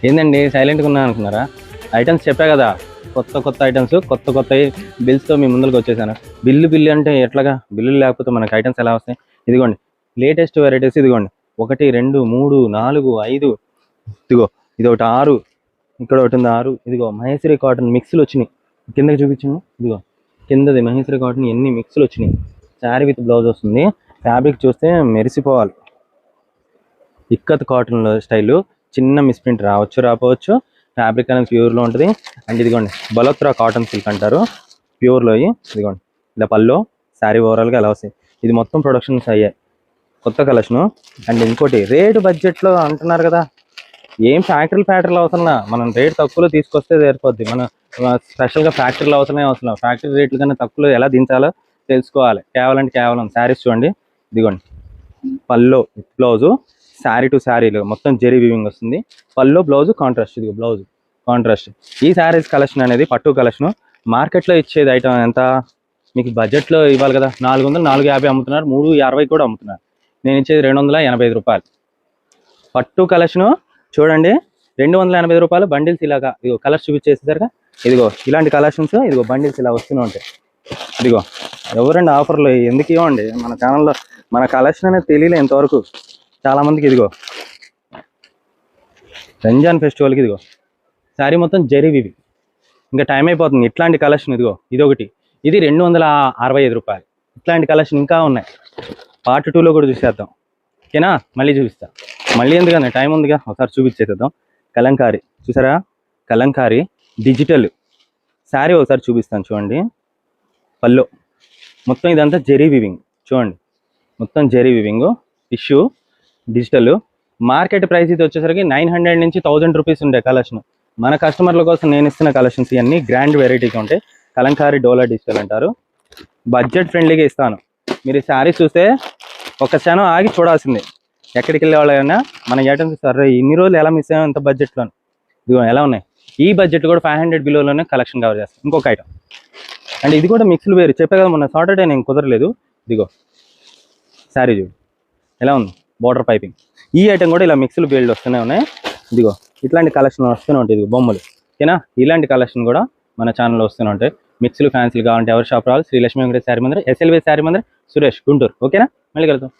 ఏందండి సైలెంట్గా ఉన్నా అనుకున్నారా? ఐటమ్స్ చెప్పా కదా, కొత్త కొత్త ఐటమ్స్, కొత్త కొత్త బిల్స్తో మీ ముందుకు వచ్చేసాను. బిల్లు అంటే ఎట్లాగా? బిల్లులు లేకపోతే మనకి ఐటమ్స్ ఎలా వస్తాయి? ఇదిగోండి లేటెస్ట్ వెరైటీస్. ఇదిగోండి 1 2 3 4 5, ఇదిగో ఇది ఒకటి 6, ఇక్కడ ఒకటి ఉంది 6. ఇదిగో మహేశ్వరి కాటన్ మిక్స్లు వచ్చినాయి. కిందకి చూపించాము. ఇదిగో కిందది మహేశ్వరి కాటన్ ఎన్ని మిక్స్లు వచ్చినాయి. శారీ విత్ బ్లౌజ్ వస్తుంది. ఫ్యాబ్రిక్ చూస్తే మెరిసిపోవాలి. ఇక్కత్ కాటన్ స్టైల్, చిన్న మిస్ప్రింట్ రాకపోవచ్చు. ఫ్యాబ్రిక్ అనేది ప్యూర్లో ఉంటుంది. అండ్ ఇదిగోండి బలోత్రా కాటన్ సిల్క్ అంటారు, ప్యూర్లో. ఇదిగోండి ఇలా పల్లో శారీ ఓవరాల్గా ఎలా వస్తాయి. ఇది మొత్తం ప్రొడక్షన్స్ అయ్యాయి, కొత్త కలెక్షను. అండ్ ఇంకోటి రేటు బడ్జెట్లో అంటున్నారు కదా, ఏం ఫ్యాక్టరీలు అవసరం. మనం రేట్ తక్కువలో తీసుకొస్తే సరిపోద్ది. మన స్పెషల్గా ఫ్యాక్టరీలు అవసరం. ఫ్యాక్టరీ రేట్లు కన్నా తక్కువలో ఎలా దించాలో తెలుసుకోవాలి. కేవలం శారీస్ చూడండి. ఇదిగోండి పల్లో బ్లౌజు, శారీ టు శారీలో మొత్తం జెరీ వీవింగ్ వస్తుంది. పల్లో బ్లౌజ్ కాంట్రాస్ట్. ఇదిగో బ్లౌజ్ కాంట్రాస్ట్. ఈ శారీస్ కలెక్షన్ అనేది పట్టు కలెక్షన్. మార్కెట్లో ఇచ్చేది ఐటమ్ ఎంత? మీకు బడ్జెట్లో ఇవ్వాలి కదా. 400, 450 అమ్ముతున్నారు, 360 కూడా అమ్ముతున్నారు. నేను ఇచ్చేది 285 రూపాయలు. పట్టు కలెక్షను చూడండి, 285 రూపాయలు. బండిల్స్ ఇలాగా ఇదిగో కలర్స్ చూపించేసేసరిగా ఇదిగో ఇలాంటి కలెక్షన్స్. ఇదిగో బండిల్స్ ఇలా వస్తూనే ఉంటాయి. ఇదిగో ఎవరండి ఆఫర్లు ఎందుకు ఇవ్వండి? మన ఛానల్లో మన కలెక్షన్ అనేది తెలియలే ఇంతవరకు చాలామందికి. ఇదిగో రంజాన్ ఫెస్టివల్కి ఇదిగో శారీ మొత్తం జరీ వివి. ఇంకా టైం అయిపోతుంది. ఇట్లాంటి కలెక్షన్ ఇదిగో ఇదొకటి, ఇది 265 రూపాయలు. ఇట్లాంటి కలెక్షన్ ఇంకా ఉన్నాయి. పార్ట్ 2లో కూడా చూసేద్దాం, ఓకేనా? మళ్ళీ చూపిస్తా. మళ్ళీ ఎందుకన్నా, టైం ఉందిగా, ఒకసారి చూపించేద్దాం. కలంకారీ చూసారా? కలంకారీ డిజిటల్ శారీ ఒకసారి చూపిస్తాను చూడండి. పల్లో మొత్తం ఇదంతా జెరీ వివింగ్ చూడండి, మొత్తం zari weaving, tissue, digital. Market price ఇది వచ్చేసరికి 900 నుంచి 1000 రూపీస్ ఉండే కలెక్షన్. మన కస్టమర్ల కోసం నేను ఇస్తున్న కలెక్షన్స్ ఇవన్నీ గ్రాండ్ వెరైటీగా ఉంటాయి. కలంకారీ డోలా డిజిటల్ అంటారు. బడ్జెట్ ఫ్రెండ్లీగా ఇస్తాను. మీరు శారీ చూస్తే ఒక క్షణం ఆగి చూడాల్సిందే. ఎక్కడికి వెళ్ళే వాళ్ళైనా మన ఐటమ్స్ సరే ఇన్ని రోజులు ఎలా మిస్ అయ్యాం ఇంత బడ్జెట్లో. ఇదిగో ఎలా ఉన్నాయి. ఈ బడ్జెట్ కూడా 500 బిలోలోనే కలెక్షన్ కవర్ చేస్తాను. ఇంకొక ఐటమ్ అండ్ ఇది కూడా మిక్స్లు వేరు. చెప్పే కదా మొన్న సాటర్డే నేను కుదరలేదు. ఇదిగో శారీ చూడు ఎలా ఉంది, బార్డర్ పైపింగ్. ఈ ఐటమ్ కూడా ఇలా మిక్స్లు బేల్డ్ వస్తూనే ఉన్నాయి. ఇదిగో ఇట్లాంటి కలెక్షన్ వస్తూనే ఉంటాయి. ఇదిగో బొమ్మలు, ఓకేనా? ఇలాంటి కలెక్షన్ కూడా మన ఛానల్లో వస్తూనే ఉంటాయి. మిక్స్లు ఫ్యాన్సీలు కావాలంటే ఎవరి షాప్ రావాలి? శ్రీ లక్ష్మీ వెంకటేశ్వర శారీ మందిర్, SLV శారీ మందిర్, సురేష్, గుంటూరు. ఓకేనా? మళ్ళీ కలుద్దాం.